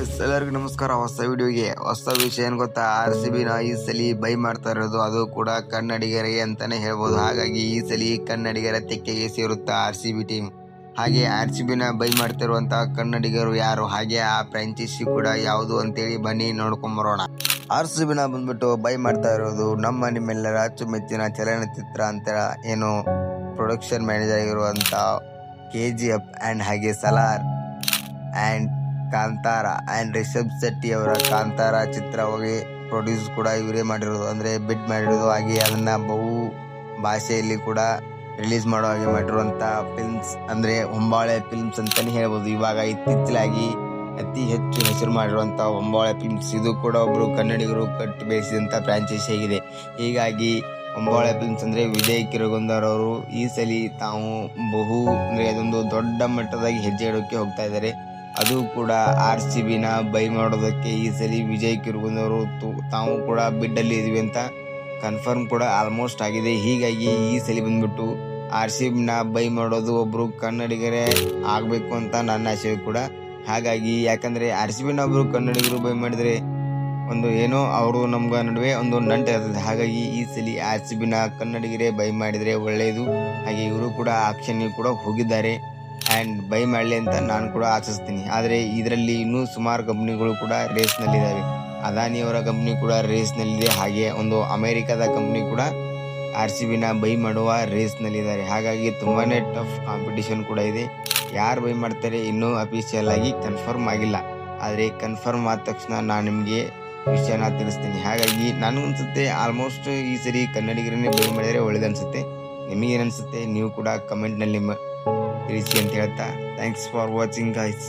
ಎಲ್ಲರಿಗೂ ನಮಸ್ಕಾರ. ಹೊಸ ವಿಡಿಯೋಗೆ ಹೊಸ ವಿಷಯ ಏನು ಗೊತ್ತಾ, RCBನ ಈ ಸಲ ಬೈ ಮಾಡ್ತಾ ಇರೋದು ಅದು ಕೂಡ ಕನ್ನಡಿಗರಿಗೆ ಅಂತಾನೆ ಹೇಳ್ಬೋದು. ಹಾಗಾಗಿ ಈ ಸಲ ಕನ್ನಡಿಗರ ತೆಕ್ಕೆಗೆ ಸೇರುತ್ತಾ RCB ಟೀಮ್. ಹಾಗೆ RCBನ ಬೈ ಮಾಡ್ತಿರುವಂತಹ ಕನ್ನಡಿಗರು ಯಾರು, ಹಾಗೆ ಆ ಫ್ರಾಂಚೈಸಿ ಕೂಡ ಯಾವುದು ಅಂತೇಳಿ ಬನ್ನಿ ನೋಡ್ಕೊಂಬರೋಣ. RCBನ ಬಂದ್ಬಿಟ್ಟು ಬೈ ಮಾಡ್ತಾ ಇರೋದು ನಮ್ಮ ನಿಮ್ಮೆಲ್ಲರ ಅಚ್ಚುಮೆಚ್ಚಿನ ಚಲನಚಿತ್ರ ಅಂತ ಏನು ಪ್ರೊಡಕ್ಷನ್ ಮ್ಯಾನೇಜರ್ ಆಗಿರುವಂತ KGF ಆ್ಯಂಡ್ ಹಾಗೆ ಸಲಾರ್ ಆ್ಯಂಡ್ ಕಾಂತಾರ ಆ್ಯಂಡ್ ರಿಷಬ್ ಶೆಟ್ಟಿ ಅವರ ಕಾಂತಾರ ಚಿತ್ರವಾಗಿ ಪ್ರೊಡ್ಯೂಸ್ ಕೂಡ ಇವರೇ ಮಾಡಿರೋದು, ಅಂದರೆ ಬಿಡ್ ಮಾಡಿರೋದು. ಹಾಗೆ ಅದನ್ನು ಬಹು ಭಾಷೆಯಲ್ಲಿ ಕೂಡ ರಿಲೀಸ್ ಮಾಡೋ ಹಾಗೆ ಮಾಡಿರುವಂಥ ಫಿಲ್ಮ್ಸ್ ಅಂದರೆ ಹೊಂಬಾಳೆ ಫಿಲ್ಮ್ಸ್ ಅಂತಲೇ ಹೇಳ್ಬೋದು. ಇವಾಗ ಇತ್ತೀಚಲಾಗಿ ಅತಿ ಹೆಚ್ಚು ಹೆಸರು ಮಾಡಿರುವಂಥ ಹೊಂಬಾಳೆ ಫಿಲ್ಮ್ಸ್, ಇದು ಕೂಡ ಒಬ್ಬರು ಕನ್ನಡಿಗರು ಕಟ್ಟಿ ಬೆಳೆಸಿದಂಥ ಫ್ರಾಂಚೈಸಿ ಆಗಿದೆ. ಹೀಗಾಗಿ ಹೊಂಬಾಳೆ ಫಿಲ್ಮ್ಸ್ ಅಂದರೆ ವಿಜಯ್ ಕಿರಗುಂದರ್ ಅವರು ಈ ಸಲ ತಾವು ಅಂದರೆ ಅದೊಂದು ದೊಡ್ಡ ಮಟ್ಟದಾಗಿ ಹೆಜ್ಜೆ ಇಡೋಕ್ಕೆ ಹೋಗ್ತಾ ಇದ್ದಾರೆ. ಅದು ಕೂಡ RCBನ ಬೈ ಮಾಡೋದಕ್ಕೆ ಈ ಸಲ ವಿಜಯ್ ಕಿರಗುಂದರ್ ಅವರು ತಾವು ಕೂಡ ಬಿಡ್ಡಲ್ಲಿ ಇದೀವಿ ಅಂತ ಕನ್ಫರ್ಮ್ ಕೂಡ ಆಲ್ಮೋಸ್ಟ್ ಆಗಿದೆ. ಹೀಗಾಗಿ ಈ ಸಲ ಬಂದ್ಬಿಟ್ಟು RCBನ ಬೈ ಮಾಡೋದು ಒಬ್ಬರು ಕನ್ನಡಿಗರೇ ಆಗಬೇಕು ಅಂತ ನನ್ನ ಆಸೆ ಕೂಡ. ಹಾಗಾಗಿ ಯಾಕಂದರೆ RCBನ ಒಬ್ಬರು ಕನ್ನಡಿಗರು ಬೈ ಮಾಡಿದರೆ ಒಂದು ಏನೋ ಅವರು ನಮ್ಗೆ ನಡುವೆ ಒಂದು ನಂಟು ಇರ್ತದೆ. ಹಾಗಾಗಿ ಈ ಸಲ RCBನ ಕನ್ನಡಿಗರೇ ಬೈ ಮಾಡಿದರೆ ಒಳ್ಳೆಯದು. ಹಾಗೆ ಇವರು ಕೂಡ ಆಕ್ಷನ್ಗೆ ಕೂಡ ಹೋಗಿದ್ದಾರೆ ಆ್ಯಂಡ್ ಬೈ ಮಾಡಲಿ ಅಂತ ನಾನು ಕೂಡ ಆಶಿಸ್ತೀನಿ. ಆದರೆ ಇದರಲ್ಲಿ ಇನ್ನೂ ಸುಮಾರು ಕಂಪ್ನಿಗಳು ಕೂಡ ರೇಸ್ನಲ್ಲಿದ್ದಾವೆ. ಅದಾನಿಯವರ ಕಂಪ್ನಿ ಕೂಡ ರೇಸ್ನಲ್ಲಿದೆ. ಹಾಗೆ ಒಂದು ಅಮೇರಿಕಾದ ಕಂಪ್ನಿ ಕೂಡ RCBನ ಬೈ ಮಾಡುವ ರೇಸ್ನಲ್ಲಿದ್ದಾರೆ. ಹಾಗಾಗಿ ತುಂಬಾ ಟಫ್ ಕಾಂಪಿಟೇಷನ್ ಕೂಡ ಇದೆ. ಯಾರು ಬೈ ಮಾಡ್ತಾರೆ ಇನ್ನೂ ಅಫಿಷಿಯಲ್ ಆಗಿ ಕನ್ಫರ್ಮ್ ಆಗಿಲ್ಲ. ಆದರೆ ಕನ್ಫರ್ಮ್ ಆದ ತಕ್ಷಣ ನಾನು ನಿಮಗೆ ವಿಷಯನ ತಿಳಿಸ್ತೀನಿ. ಹಾಗಾಗಿ ನನಗನ್ಸುತ್ತೆ ಆಲ್ಮೋಸ್ಟ್ ಈ ಸರಿ ಕನ್ನಡಿಗರನ್ನೇ ಬೈ ಮಾಡಿದರೆ ಒಳ್ಳೇದನ್ಸುತ್ತೆ. ನಿಮಗೇನನ್ಸುತ್ತೆ ನೀವು ಕೂಡ ಕಮೆಂಟ್ನಲ್ಲಿ ತಿಳಿಸಿ ಅಂತ ಹೇಳ್ತಾ, ಥ್ಯಾಂಕ್ಸ್ ಫಾರ್ ವಾಚಿಂಗ್ ಗೈಸ್.